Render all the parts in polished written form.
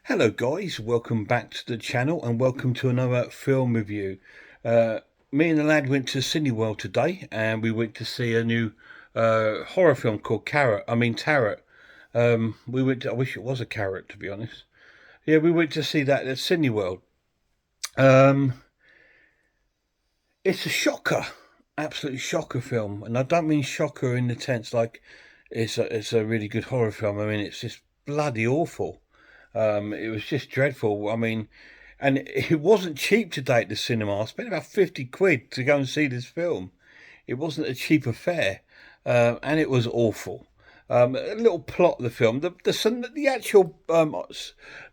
Hello guys, welcome back to the channel and welcome to another film review. Me and the lad went to Cineworld today and we went to see a new horror film called Tarot. I wish it was a carrot to be honest. Yeah, we went to see that at Cineworld. Um, it's a shocker, absolutely shocker film. And I don't mean shocker in the sense like it's a really good horror film. I mean, it's just bloody awful. It was just dreadful. I mean, and it wasn't cheap today at the cinema. I spent about 50 quid to go and see this film. It wasn't a cheap affair, and it was awful. A little plot of the film, the actual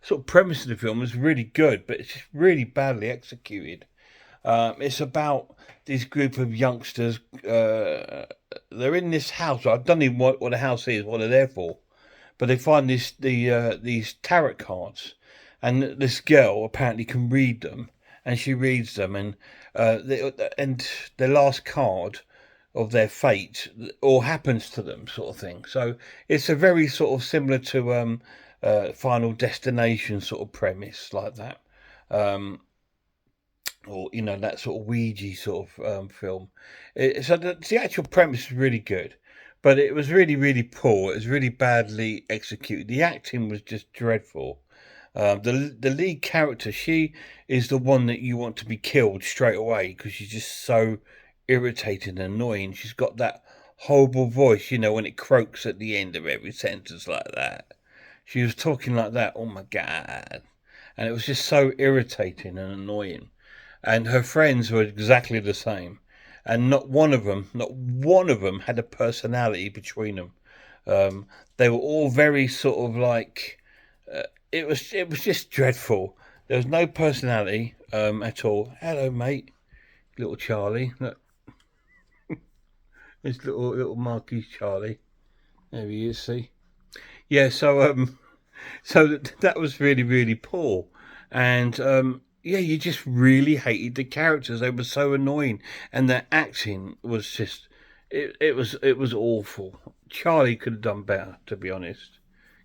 sort of premise of the film is really good, but it's just really badly executed. It's about this group of youngsters. They're in this house. I don't even know what the house is, what they're there for, but they find these tarot cards, and this girl apparently can read them, and she reads them, and the last card of their fate or happens to them, sort of thing. So it's a very sort of similar to Final Destination sort of premise like that. Um, or that sort of Ouija sort of film. So the actual premise is really good, but it was really really poor. It was really badly executed. The acting was just dreadful. The lead character, she is the one that you want to be killed straight away because she's just so irritating and annoying. She's got that horrible voice, when it croaks at the end of every sentence like that. She was talking like that. Oh my god! And it was just so irritating and annoying, and her friends were exactly the same, and not one of them had a personality between them. They were all very sort of like it was just dreadful. There was no personality at all. Hello, mate, little Charlie. Look, this little Marky's Charlie. There he is. See, yeah. So that was really really poor, and yeah, you just really hated the characters. They were so annoying, and their acting was just it was awful. Charlie could have done better, to be honest.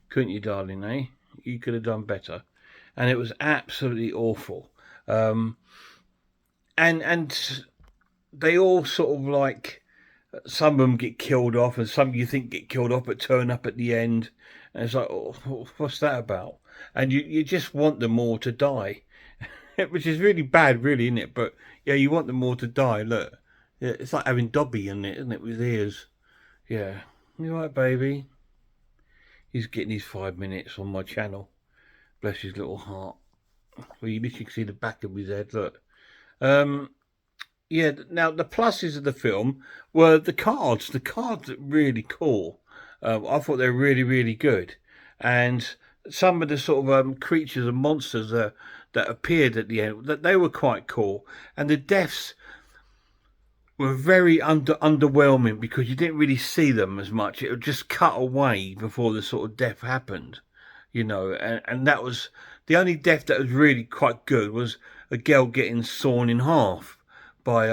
Couldn't you, darling? Eh? You could have done better, and it was absolutely awful. Um, and they all sort of like some of them get killed off, and some you think get killed off but turn up at the end, and it's like, oh, what's that about? And you just want them all to die. Which is really bad, really, isn't it? But yeah, you want them all to die. Look, yeah, it's like having Dobby in it, isn't it, with ears? Yeah, you right, baby? He's getting his 5 minutes on my channel. Bless his little heart. Well, you literally can see the back of his head. Look. Um, yeah. Now the pluses of the film were the cards. The cards are really cool. I thought they were really, really good, and some of the sort of creatures and monsters that appeared at the end, that they were quite cool, and the deaths were very underwhelming because you didn't really see them as much. It would just cut away before the sort of death happened, and that was the only death that was really quite good was a girl getting sawn in half by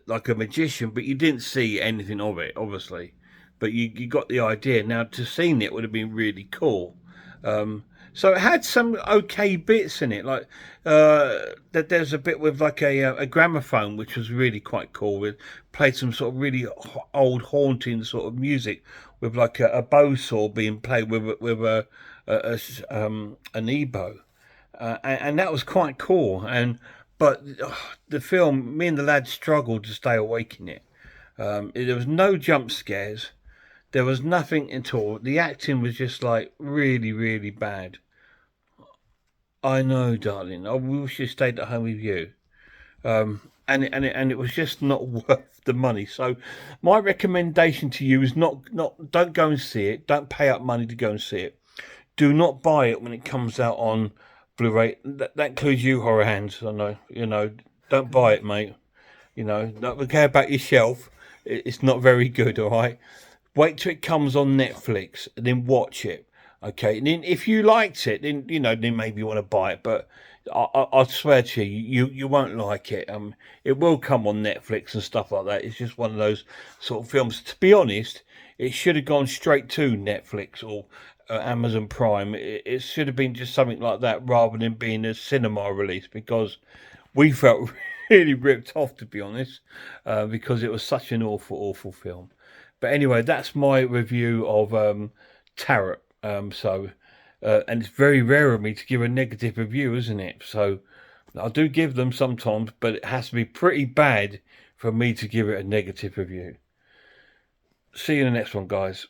like a magician, but you didn't see anything of it, obviously. But you got the idea. Now to seen it would have been really cool. Um, so it had some okay bits in it, like that. There's a bit with like a gramophone, which was really quite cool. It played some sort of really old haunting sort of music with like a bow saw being played with an ebo, and that was quite cool. But the film, me and the lad struggled to stay awake in it. There was no jump scares. There was nothing at all. The acting was just like really, really bad. I know, darling. I wish you stayed at home with you. And it was just not worth the money. So, my recommendation to you is not don't go and see it. Don't pay up money to go and see it. Do not buy it when it comes out on Blu-ray. That includes you, horror hands. I know. Don't buy it, mate. Don't care about your shelf. It's not very good. All right. Wait till it comes on Netflix and then watch it. Okay, and then if you liked it, then maybe you want to buy it. But I swear to you won't like it. It will come on Netflix and stuff like that. It's just one of those sort of films. To be honest, it should have gone straight to Netflix or Amazon Prime, it should have been just something like that rather than being a cinema release, because we felt really ripped off, to be honest, because it was such an awful film. But anyway, that's my review of Tarot. And it's very rare of me to give a negative review, isn't it? So I do give them sometimes, but it has to be pretty bad for me to give it a negative review. See you in the next one, guys.